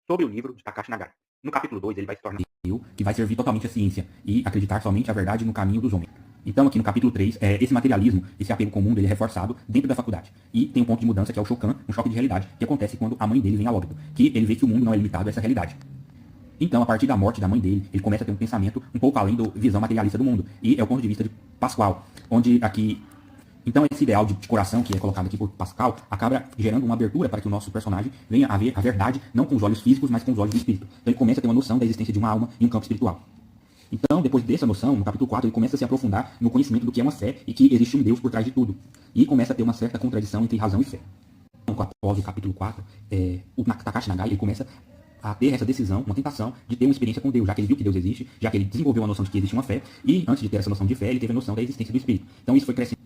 sobre o livro de Takashi Nagai. No capítulo 2, ele vai se tornar que vai servir totalmente à ciência e acreditar somente a verdade no caminho dos homens. Então, aqui no capítulo 3, esse materialismo, esse apego com o mundo, ele é reforçado dentro da faculdade. E tem um ponto de mudança que é o Shokan, um choque de realidade, que acontece quando a mãe dele vem a óbito, que ele vê que o mundo não é limitado a essa realidade. Então, a partir da morte da mãe dele, ele começa a ter um pensamento um pouco além da visão materialista do mundo. E é o ponto de vista de Pascal, onde aqui... Então, esse ideal de coração que é colocado aqui por Pascal acaba gerando uma abertura para que o nosso personagem venha a ver a verdade, não com os olhos físicos, mas com os olhos do espírito. Então, ele começa a ter uma noção da existência de uma alma em um campo espiritual. Então, depois dessa noção, no capítulo 4, ele começa a se aprofundar no conhecimento do que é uma fé e que existe um Deus por trás de tudo. E começa a ter uma certa contradição entre razão e fé. Então, após o capítulo 4, o Takashi Nagai ele começa a ter essa decisão, uma tentação de ter uma experiência com Deus, já que ele viu que Deus existe, já que ele desenvolveu a noção de que existe uma fé, e antes de ter essa noção de fé, ele teve a noção da existência do Espírito. Então, isso foi crescendo.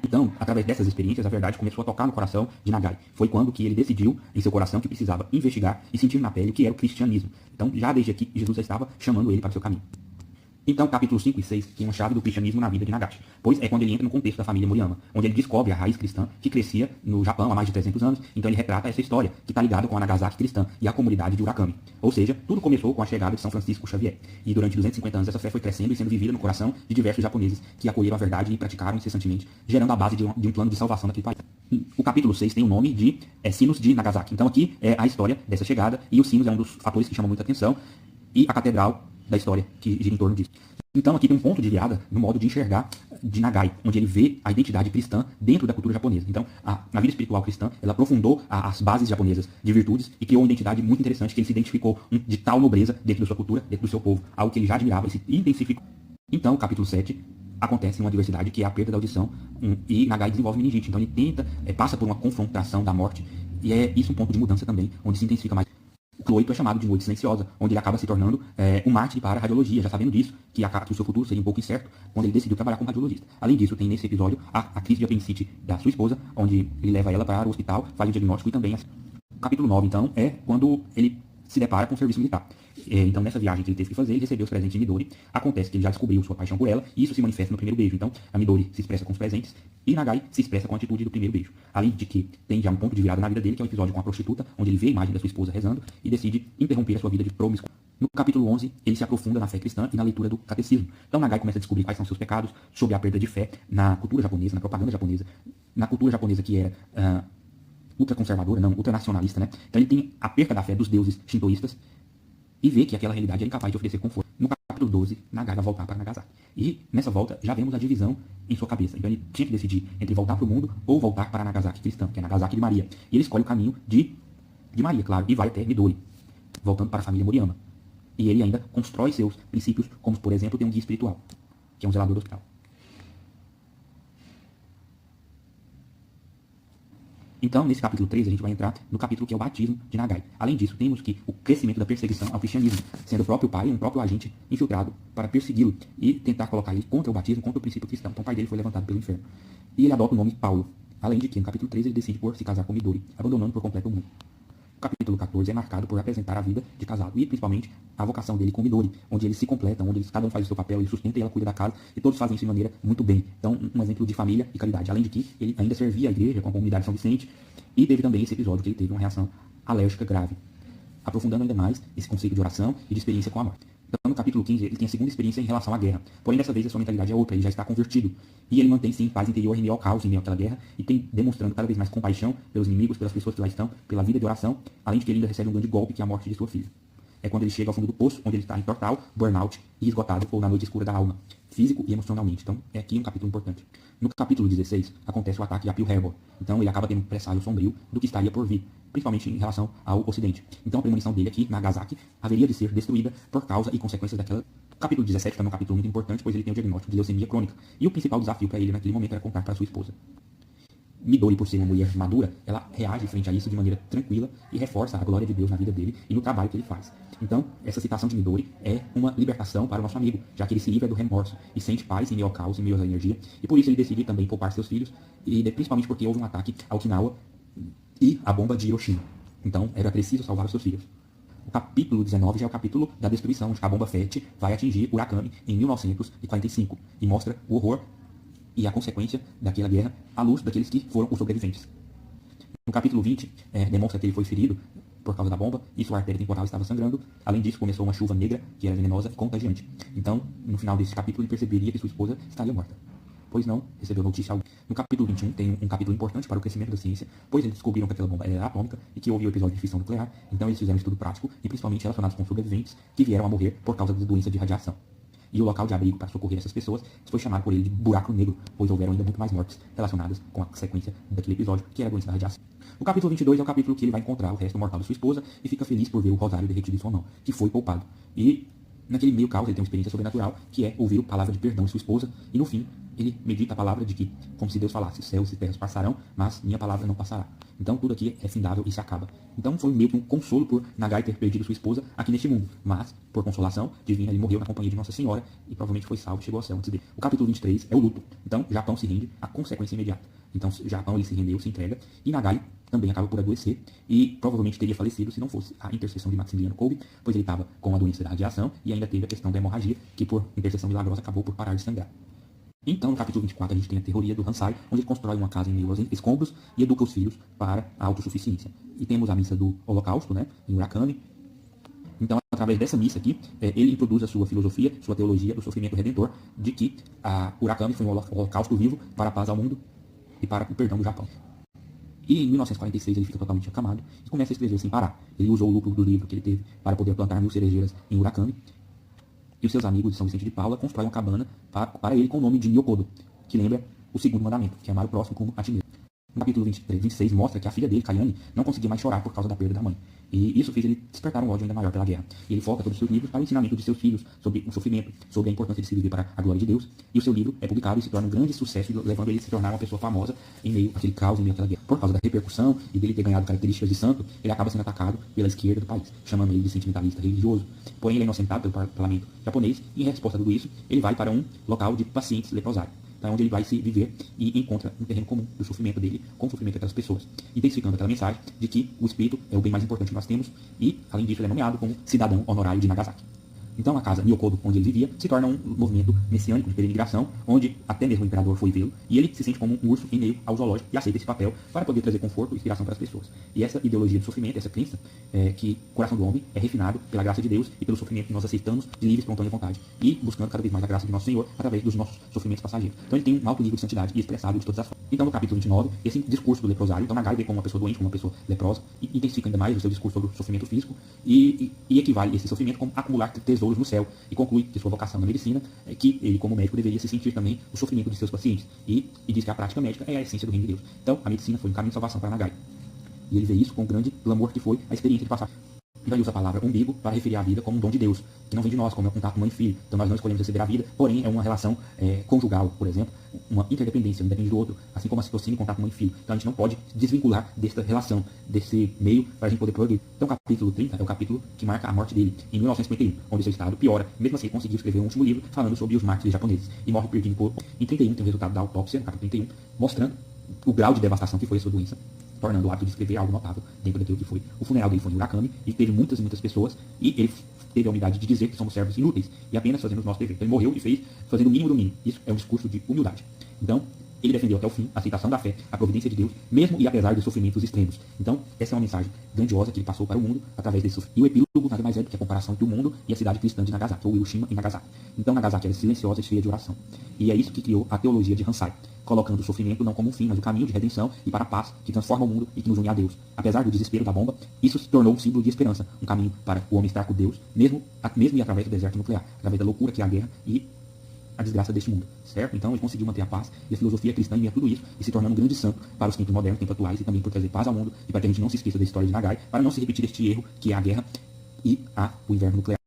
Então, através dessas experiências, a verdade começou a tocar no coração de Nagai. Foi quando que ele decidiu em seu coração que precisava investigar e sentir na pele o que era o cristianismo. Então, já desde aqui, Jesus já estava chamando ele para o seu caminho. Então, capítulos 5 e 6 tem uma chave do cristianismo na vida de Nagashi, pois é quando ele entra no contexto da família Moriyama, onde ele descobre a raiz cristã que crescia no Japão há mais de 300 anos, então ele retrata essa história que está ligada com a Nagasaki cristã e a comunidade de Urakami. Ou seja, tudo começou com a chegada de São Francisco Xavier, e durante 250 anos essa fé foi crescendo e sendo vivida no coração de diversos japoneses que acolheram a verdade e praticaram incessantemente, gerando a base de um plano de salvação naquele país. O capítulo 6 tem o nome de Sinos de Nagasaki, então aqui é a história dessa chegada, e os sinos é um dos fatores que chamam muita atenção, e a catedral da história que gira em torno disso. Então aqui tem um ponto de virada no modo de enxergar de Nagai, onde ele vê a identidade cristã dentro da cultura japonesa. Então, na vida espiritual cristã, ela aprofundou as bases japonesas de virtudes e criou uma identidade muito interessante, que ele se identificou de tal nobreza dentro da sua cultura, dentro do seu povo, algo que ele já admirava e se intensificou. Então, capítulo 7, acontece uma adversidade que é a perda da audição, e Nagai desenvolve meningite. Então ele passa por uma confrontação da morte, e é isso um ponto de mudança também, onde se intensifica mais. O cloito é chamado de noite silenciosa, onde ele acaba se tornando um mártir para a radiologia, já sabendo disso, que o seu futuro seria um pouco incerto, quando ele decidiu trabalhar como radiologista. Além disso, tem nesse episódio a crise de apendicite da sua esposa, onde ele leva ela para o hospital, faz o diagnóstico e também... O capítulo 9, então, é quando ele se depara com o serviço militar. Então, nessa viagem que ele teve que fazer, ele recebeu os presentes de Midori. Acontece que ele já descobriu sua paixão por ela, e isso se manifesta no primeiro beijo. Então, a Midori se expressa com os presentes, e Nagai se expressa com a atitude do primeiro beijo. Além de que tem já um ponto de virada na vida dele, que é o episódio com a prostituta, onde ele vê a imagem da sua esposa rezando, e decide interromper a sua vida de promissão. No capítulo 11, ele se aprofunda na fé cristã e na leitura do catecismo. Então, Nagai começa a descobrir quais são seus pecados, sobre a perda de fé na cultura japonesa, na propaganda japonesa, na cultura japonesa que era ultraconservadora, não, ultranacionalista, né? Então ele tem a perda da fé dos deuses shintoístas e vê que aquela realidade era incapaz de oferecer conforto. No capítulo 12, Nagai vai voltar para Nagasaki. E nessa volta já vemos a divisão em sua cabeça. Então ele tinha que decidir entre voltar para o mundo ou voltar para Nagasaki cristã, que é Nagasaki de Maria. E ele escolhe o caminho de Maria, claro, e vai até Midori, voltando para a família Moriyama. E ele ainda constrói seus princípios, como por exemplo ter um guia espiritual, que é um zelador do hospital. Então, nesse capítulo 3, a gente vai entrar no capítulo que é o batismo de Nagai. Além disso, temos que o crescimento da perseguição ao cristianismo, sendo o próprio pai um próprio agente infiltrado para persegui-lo e tentar colocar ele contra o batismo, contra o princípio cristão. Então, o pai dele foi levantado pelo inferno. E ele adota o nome Paulo. Além de que, no capítulo 3, ele decide por se casar com Midori, abandonando por completo o mundo. O capítulo 14 é marcado por apresentar a vida de casado e, principalmente, a vocação dele com Midori, onde eles se completam, onde cada um faz o seu papel, ele sustenta e ela cuida da casa, e todos fazem isso de maneira muito bem. Então, um exemplo de família e caridade. Além de que, ele ainda servia a igreja com a comunidade de São Vicente, e teve também esse episódio que ele teve uma reação alérgica grave, aprofundando ainda mais esse conceito de oração e de experiência com a morte. Então, no capítulo 15, ele tem a segunda experiência em relação à guerra. Porém, dessa vez, a sua mentalidade é outra, ele já está convertido. E ele mantém, sim, paz interior em meio ao caos, em meio àquela guerra, e tem demonstrando cada vez mais compaixão pelos inimigos, pelas pessoas que lá estão, pela vida de oração, além de que ele ainda recebe um grande golpe, que é a morte de sua filha. É quando ele chega ao fundo do poço, onde ele está em total burnout e esgotado, ou na noite escura da alma, físico e emocionalmente. Então, é aqui um capítulo importante. No capítulo 16, acontece o ataque a Pearl Harbor. Então, ele acaba tendo um presságio sombrio do que estaria por vir, principalmente em relação ao Ocidente. Então, a premonição dele aqui, Nagasaki, haveria de ser destruída por causa e consequências daquela... O capítulo 17 também é um capítulo muito importante, pois ele tem o diagnóstico de leucemia crônica. E o principal desafio para ele naquele momento era contar para sua esposa. Midori, por ser uma mulher madura, ela reage frente a isso de maneira tranquila e reforça a glória de Deus na vida dele e no trabalho que ele faz. Então, essa citação de Midori é uma libertação para o nosso amigo, já que ele se livra do remorso e sente paz em meio ao caos, em meio à energia, e por isso ele decide também poupar seus filhos, e principalmente porque houve um ataque a Okinawa e a bomba de Hiroshima. Então, era preciso salvar os seus filhos. O capítulo 19 já é o capítulo da destruição, onde a bomba FET vai atingir Urakami em 1945 e mostra o horror e a consequência daquela guerra à luz daqueles que foram os sobreviventes. No capítulo 20, demonstra que ele foi ferido por causa da bomba, e sua artéria temporal estava sangrando. Além disso, começou uma chuva negra, que era venenosa e contagiante. Então, no final desse capítulo, ele perceberia que sua esposa estaria morta, pois não recebeu notícia alguma. No capítulo 21 tem um capítulo importante para o crescimento da ciência, pois eles descobriram que aquela bomba era atômica e que houve o episódio de fissão nuclear. Então eles fizeram um estudo prático e principalmente relacionados com sobreviventes que vieram a morrer por causa da doença de radiação. E o local de abrigo para socorrer essas pessoas foi chamado por ele de buraco negro, pois houveram ainda muito mais mortes relacionadas com a sequência daquele episódio, que era a doença da radiação. O capítulo 22 é o capítulo que ele vai encontrar o resto mortal da sua esposa e fica feliz por ver o rosário derretido em sua mão, que foi poupado. E naquele meio caos ele tem uma experiência sobrenatural, que é ouvir a palavra de perdão de sua esposa, e no fim ele medita a palavra de que, como se Deus falasse, céus e terras passarão, mas minha palavra não passará. Então tudo aqui é findável e se acaba. Então foi meio que um consolo por Nagai ter perdido sua esposa aqui neste mundo, mas, por consolação divina, ele morreu na companhia de Nossa Senhora e provavelmente foi salvo e chegou ao céu antes dele. O capítulo 23 é o luto. Então Japão se rende à consequência imediata. Então Japão ele se rendeu, se entrega, e Nagai também acaba por adoecer e provavelmente teria falecido se não fosse a intercessão de Maximiliano Kolbe, pois ele estava com a doença da radiação e ainda teve a questão da hemorragia, que por intercessão milagrosa acabou por parar de sangrar. Então, no capítulo 24, a gente tem a teoria do Hansai, onde ele constrói uma casa em meio aos escombros e educa os filhos para a autossuficiência. E temos a missa do Holocausto, né, em Murakami. Então, através dessa missa aqui, ele introduz a sua filosofia, sua teologia do sofrimento redentor, de que Murakami foi um holocausto vivo para a paz ao mundo e para o perdão do Japão. E em 1946 ele fica totalmente acamado e começa a escrever sem parar. Ele usou o lucro do livro que ele teve para poder plantar 1000 cerejeiras em Murakami. E os seus amigos de São Vicente de Paula constroem uma cabana para ele com o nome de Nyokodo, que lembra o segundo mandamento, que é amar o próximo como a ti mesmo. No capítulo 26 mostra que a filha dele, Kayane, não conseguia mais chorar por causa da perda da mãe. E isso fez ele despertar um ódio ainda maior pela guerra. E ele foca todos os seus livros para o ensinamento de seus filhos sobre o sofrimento, sobre a importância de se viver para a glória de Deus. E o seu livro é publicado e se torna um grande sucesso, levando ele a se tornar uma pessoa famosa em meio àquele caos, em meio àquela guerra. Por causa da repercussão e dele ter ganhado características de santo, ele acaba sendo atacado pela esquerda do país, chamando ele de sentimentalista religioso. Porém, ele é inocentado pelo parlamento japonês e, em resposta a tudo isso, ele vai para um local de pacientes leprosários, onde ele vai se viver e encontra um terreno comum do sofrimento dele com o sofrimento daquelas pessoas, intensificando aquela mensagem de que o espírito é o bem mais importante que nós temos e, além disso, ele é nomeado como cidadão honorário de Nagasaki. Então a casa Nyokodo, onde ele vivia, se torna um movimento messiânico de peregrinação, onde até mesmo o imperador foi vê-lo, e ele se sente como um urso em meio ao zoológico e aceita esse papel para poder trazer conforto e inspiração para as pessoas. E essa ideologia do sofrimento, essa crença, que o coração do homem é refinado pela graça de Deus e pelo sofrimento que nós aceitamos de livre, espontânea vontade, e buscando cada vez mais a graça de nosso Senhor através dos nossos sofrimentos passageiros. Então ele tem um alto nível de santidade e expressado de todas as formas. Então no capítulo 29, esse discurso do leprosário, então Nagai vê como uma pessoa doente, como uma pessoa leprosa, e intensifica ainda mais o seu discurso sobre o sofrimento físico, e equivale esse sofrimento como acumular tesouros no céu, e conclui que sua vocação na medicina é que ele, como médico, deveria se sentir também o sofrimento de seus pacientes, e diz que a prática médica é a essência do reino de Deus. Então a medicina foi um caminho de salvação para Nagai, e ele vê isso com o grande glamour que foi a experiência de passar. Então ele usa a palavra umbigo para referir à vida como um dom de Deus, que não vem de nós, como é o contato mãe e filho. Então nós não escolhemos receber a vida, porém é uma relação conjugal, por exemplo, uma interdependência, um depende do outro, assim como a citocina e contato mãe e filho. Então a gente não pode desvincular desta relação, desse meio, para a gente poder progredir. Então o capítulo 30 é o capítulo que marca a morte dele, em 1951, onde seu estado piora. Mesmo assim ele conseguiu escrever um último livro falando sobre os mártires japoneses, e morre perdido por... Em 31 tem o resultado da autópsia, no capítulo 31, mostrando o grau de devastação que foi a sua doença, tornando o ato de escrever algo notável dentro daquilo que foi. O funeral dele foi em Murakami, e teve muitas e muitas pessoas, e ele teve a humildade de dizer que somos servos inúteis, e apenas fazendo o nosso dever. Então ele morreu e fez fazendo o mínimo do mínimo. Isso é um discurso de humildade. Então, ele defendeu até o fim a aceitação da fé, a providência de Deus, mesmo e apesar dos sofrimentos extremos. Então, essa é uma mensagem grandiosa que ele passou para o mundo através desse sofrimento. E o epílogo nada mais é do que a comparação entre o mundo e a cidade cristã de Nagasaki, ou Hiroshima e Nagasaki. Então, Nagasaki era silenciosa e cheia de oração. E é isso que criou a teologia de Hansai, colocando o sofrimento não como um fim, mas o caminho de redenção e para a paz que transforma o mundo e que nos une a Deus. Apesar do desespero da bomba, isso se tornou um símbolo de esperança, um caminho para o homem estar com Deus, mesmo e através do deserto nuclear, através da loucura que é a guerra e a desgraça deste mundo, certo? Então ele conseguiu manter a paz e a filosofia cristã em meio a tudo isso, e se tornando um grande santo para os tempos modernos, tempos atuais, e também por trazer paz ao mundo, e para que a gente não se esqueça da história de Nagai, para não se repetir este erro que é a guerra e o inverno nuclear.